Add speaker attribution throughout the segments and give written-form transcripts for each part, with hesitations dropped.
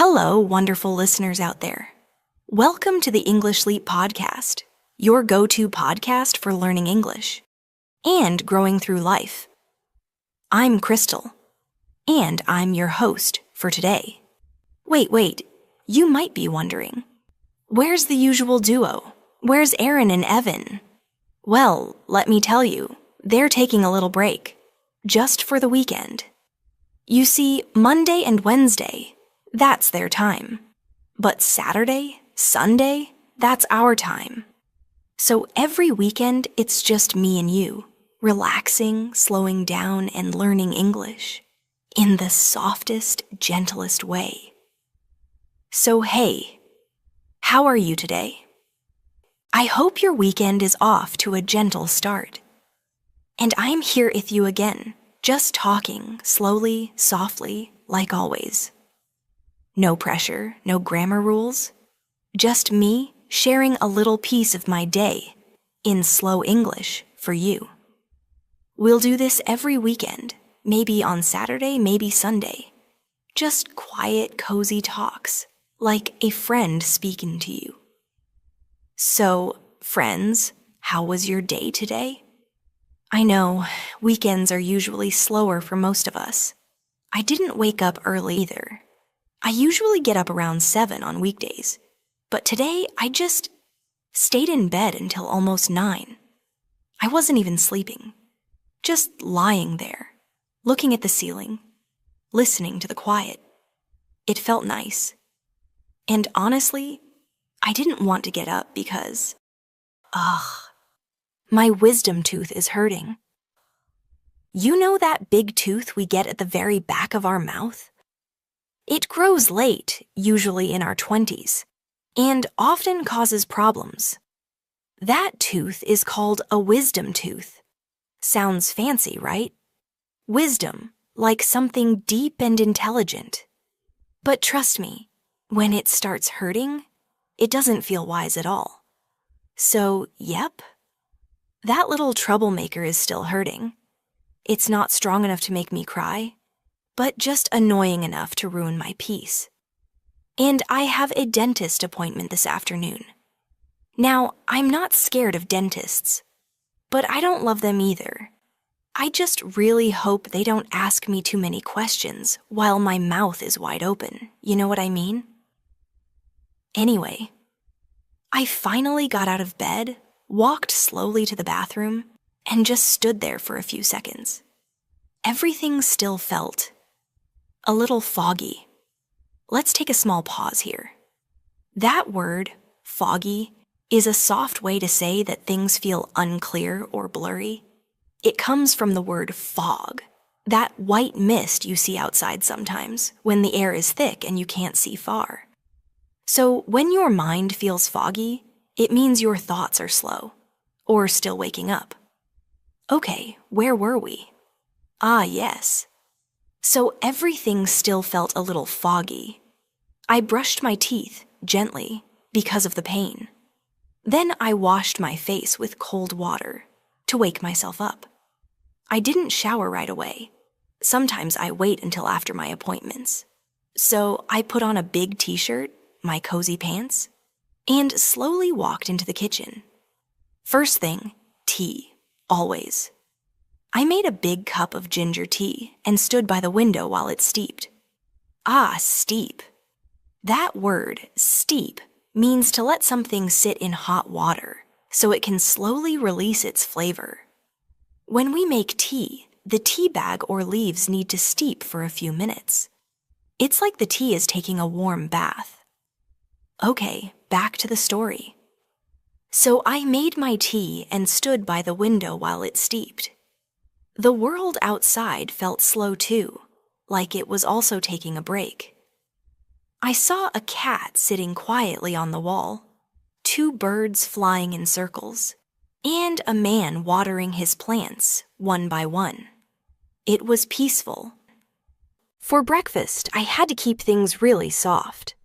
Speaker 1: Hello, wonderful listeners out there. Welcome to the English Leap Podcast, your go-to podcast for learning English and growing through life. I'm Crystal, and I'm your host for today. Wait, you might be wondering, where's the usual duo? Where's Aaron and Evan? Well, let me tell you, they're taking a little break, just for the weekend. You see, Monday and Wednesday, that's their time. But Saturday, Sunday, that's our time. So every weekend, it's just me and you, relaxing, slowing down, and learning English in the softest, gentlest way. So hey, how are you today? I hope your weekend is off to a gentle start. And I'm here with you again, just talking slowly, softly, like always. No pressure, no grammar rules. Just me sharing a little piece of my day in slow English for you. We'll do this every weekend, maybe on Saturday, maybe Sunday. Just quiet, cozy talks, like a friend speaking to you. So, friends, how was your day today? I know, weekends are usually slower for most of us. I didn't wake up early either. I usually get up around 7 on weekdays, but today I just stayed in bed until almost 9. I wasn't even sleeping, just lying there, looking at the ceiling, listening to the quiet. It felt nice. And honestly, I didn't want to get up because, my wisdom tooth is hurting. You know that big tooth we get at the very back of our mouth? It grows late, usually in our 20s, and often causes problems. That tooth is called a wisdom tooth. Sounds fancy, right? Wisdom, like something deep and intelligent. But trust me, when it starts hurting, it doesn't feel wise at all. So, yep, that little troublemaker is still hurting. It's not strong enough to make me cry, but just annoying enough to ruin my peace. And I have a dentist appointment this afternoon. Now, I'm not scared of dentists, but I don't love them either. I just really hope they don't ask me too many questions while my mouth is wide open. You know what I mean? Anyway, I finally got out of bed, walked slowly to the bathroom, and just stood there for a few seconds. Everything still felt a little foggy. Let's take a small pause here. That word, foggy, is a soft way to say that things feel unclear or blurry. It comes from the word fog, that white mist you see outside sometimes when the air is thick and you can't see far. So when your mind feels foggy, it means your thoughts are slow, or still waking up. Okay, where were we? Ah, yes. So everything still felt a little foggy. I brushed my teeth, gently, because of the pain. Then I washed my face with cold water, to wake myself up. I didn't shower right away. Sometimes I wait until after my appointments. So I put on a big t-shirt, my cozy pants, and slowly walked into the kitchen. First thing, tea, always. I made a big cup of ginger tea and stood by the window while it steeped. Ah, steep. That word, steep, means to let something sit in hot water so it can slowly release its flavor. When we make tea, the tea bag or leaves need to steep for a few minutes. It's like the tea is taking a warm bath. Okay, back to the story. So I made my tea and stood by the window while it steeped. The world outside felt slow too, like it was also taking a break. I saw a cat sitting quietly on the wall, 2 birds flying in circles, and a man watering his plants one by one. It was peaceful. For breakfast, I had to keep things really soft.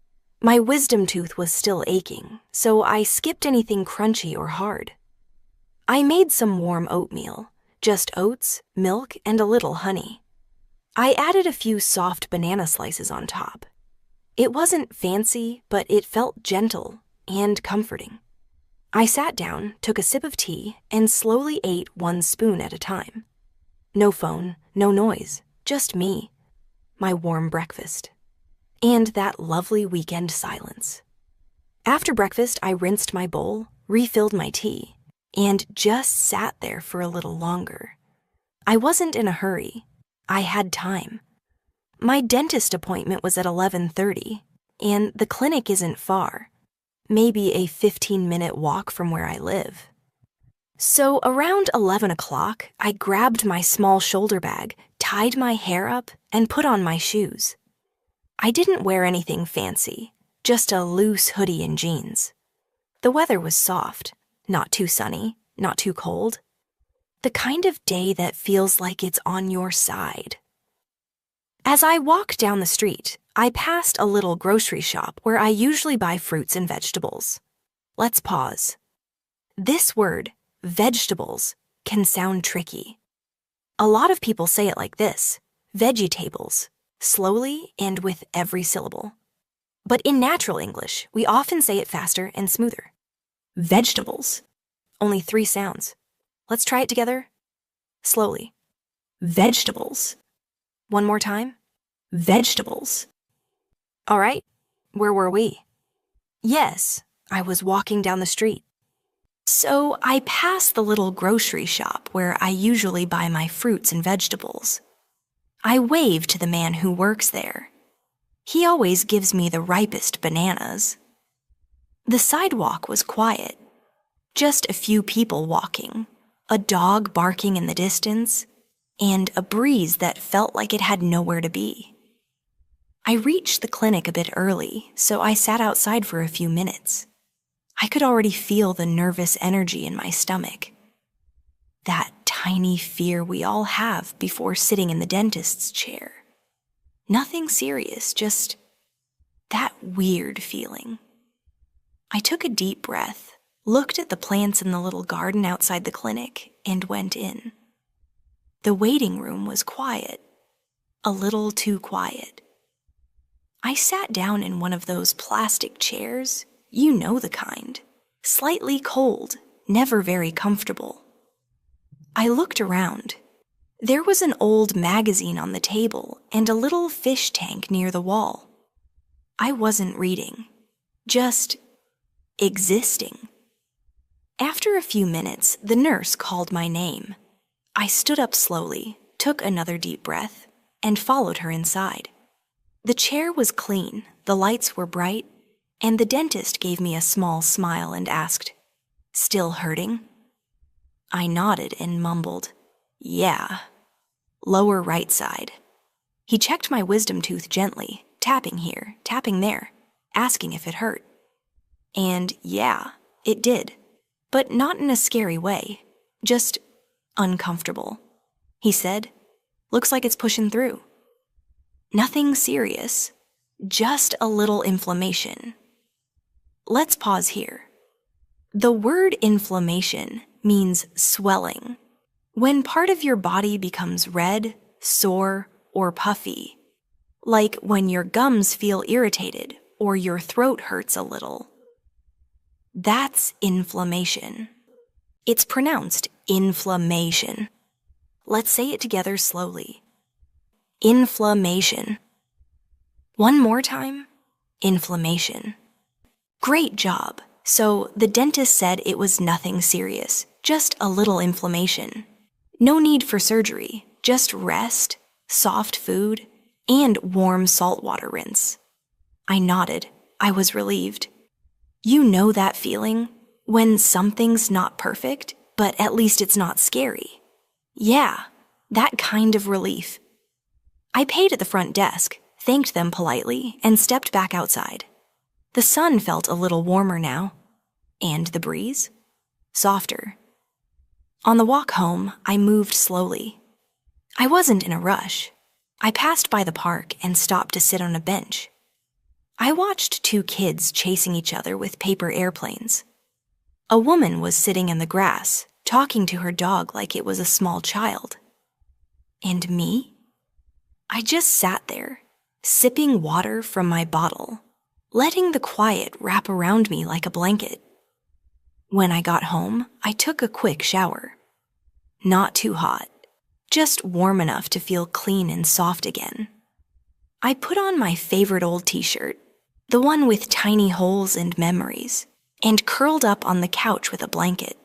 Speaker 1: My wisdom tooth was still aching, so I skipped anything crunchy or hard. I made some warm oatmeal, just oats, milk, and a little honey. I added a few soft banana slices on top. It wasn't fancy, but it felt gentle and comforting. I sat down, took a sip of tea, and slowly ate one spoon at a time. No phone, no noise, just me, my warm breakfast, and that lovely weekend silence. After breakfast, I rinsed my bowl, refilled my tea, and just sat there for a little longer. I wasn't in a hurry. I had time. My dentist appointment was at 11:30, and the clinic isn't far, maybe a 15-minute walk from where I live. So around 11 o'clock, I grabbed my small shoulder bag, tied my hair up, and put on my shoes. I didn't wear anything fancy, just a loose hoodie and jeans. The weather was soft, not too sunny, not too cold. The kind of day that feels like it's on your side. As I walked down the street, I passed a little grocery shop where I usually buy fruits and vegetables. Let's pause. This word, vegetables, can sound tricky. A lot of people say it like this, vegetables, slowly and with every syllable. But in natural English, we often say it faster and smoother. Vegetables. Only 3 sounds. Let's try it together. Slowly. Vegetables. One more time. Vegetables. All right, where were we? Yes, I was walking down the street. So I passed the little grocery shop where I usually buy my fruits and vegetables. I waved to the man who works there. He always gives me the ripest bananas. The sidewalk was quiet. Just a few people walking, a dog barking in the distance, and a breeze that felt like it had nowhere to be. I reached the clinic a bit early, so I sat outside for a few minutes. I could already feel the nervous energy in my stomach. That tiny fear we all have before sitting in the dentist's chair. Nothing serious, just that weird feeling. I took a deep breath, looked at the plants in the little garden outside the clinic, and went in. The waiting room was quiet, a little too quiet. I sat down in one of those plastic chairs, you know the kind, slightly cold, never very comfortable. I looked around. There was an old magazine on the table and a little fish tank near the wall. I wasn't reading, just existing. After a few minutes, the nurse called my name. I stood up slowly, took another deep breath, and followed her inside. The chair was clean, the lights were bright, and the dentist gave me a small smile and asked, "Still hurting?" I nodded and mumbled, "Yeah." Lower right side. He checked my wisdom tooth gently, tapping here, tapping there, asking if it hurt. And yeah, it did, but not in a scary way, just uncomfortable. He said, "Looks like it's pushing through." Nothing serious, just a little inflammation. Let's pause here. The word inflammation means swelling. When part of your body becomes red, sore, or puffy, like when your gums feel irritated or your throat hurts a little. That's inflammation. It's pronounced inflammation. Let's say it together slowly. Inflammation. One more time. Inflammation. Great job. So the dentist said it was nothing serious, just a little inflammation. No need for surgery, just rest, soft food, and warm saltwater rinse. I nodded. I was relieved. You know that feeling? When something's not perfect, but at least it's not scary. Yeah, that kind of relief. I paid at the front desk, thanked them politely, and stepped back outside. The sun felt a little warmer now. And the breeze? Softer. On the walk home, I moved slowly. I wasn't in a rush. I passed by the park and stopped to sit on a bench. I watched 2 kids chasing each other with paper airplanes. A woman was sitting in the grass, talking to her dog like it was a small child. And me? I just sat there, sipping water from my bottle, letting the quiet wrap around me like a blanket. When I got home, I took a quick shower. Not too hot, just warm enough to feel clean and soft again. I put on my favorite old t-shirt, the one with tiny holes and memories, and curled up on the couch with a blanket.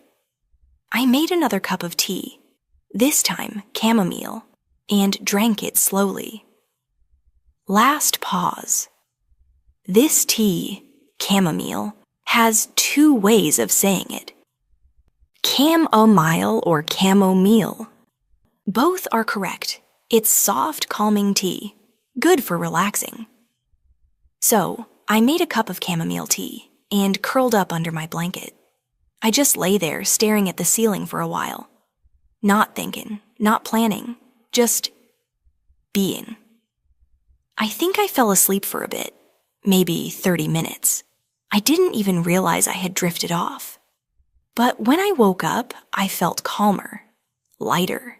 Speaker 1: I made another cup of tea, this time chamomile, and drank it slowly. Last pause. This tea, chamomile, has two ways of saying it. Chamomile or chamomile. Both are correct. It's soft, calming tea, good for relaxing. So, I made a cup of chamomile tea and curled up under my blanket. I just lay there staring at the ceiling for a while. Not thinking, not planning, just being. I think I fell asleep for a bit, maybe 30 minutes. I didn't even realize I had drifted off. But when I woke up, I felt calmer, lighter,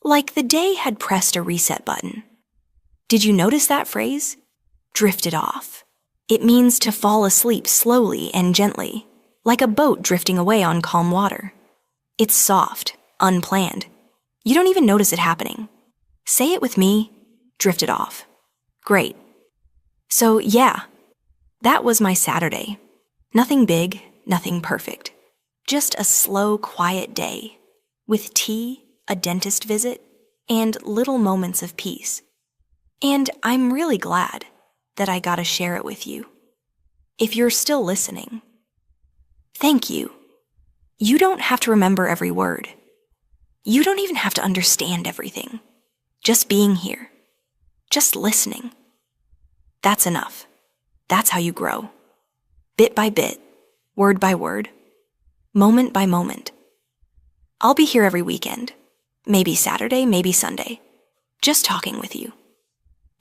Speaker 1: like the day had pressed a reset button. Did you notice that phrase? Drifted off. It means to fall asleep slowly and gently, like a boat drifting away on calm water. It's soft, unplanned. You don't even notice it happening. Say it with me, drifted off. Great. So yeah, that was my Saturday. Nothing big, nothing perfect. Just a slow, quiet day, with tea, a dentist visit, and little moments of peace. And I'm really glad that I got to share it with you. If you're still listening, thank you. You don't have to remember every word. You don't even have to understand everything. Just being here. Just listening. That's enough. That's how you grow. Bit by bit, word by word, moment by moment. I'll be here every weekend. Maybe Saturday, maybe Sunday. Just talking with you.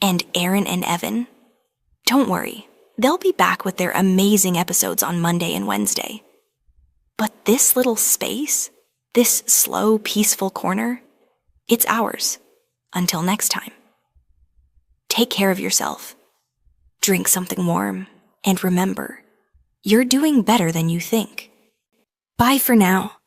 Speaker 1: And Aaron and Evan, don't worry. They'll be back with their amazing episodes on Monday and Wednesday. But this little space, this slow, peaceful corner, it's ours. Until next time. Take care of yourself. Drink something warm. And remember, you're doing better than you think. Bye for now.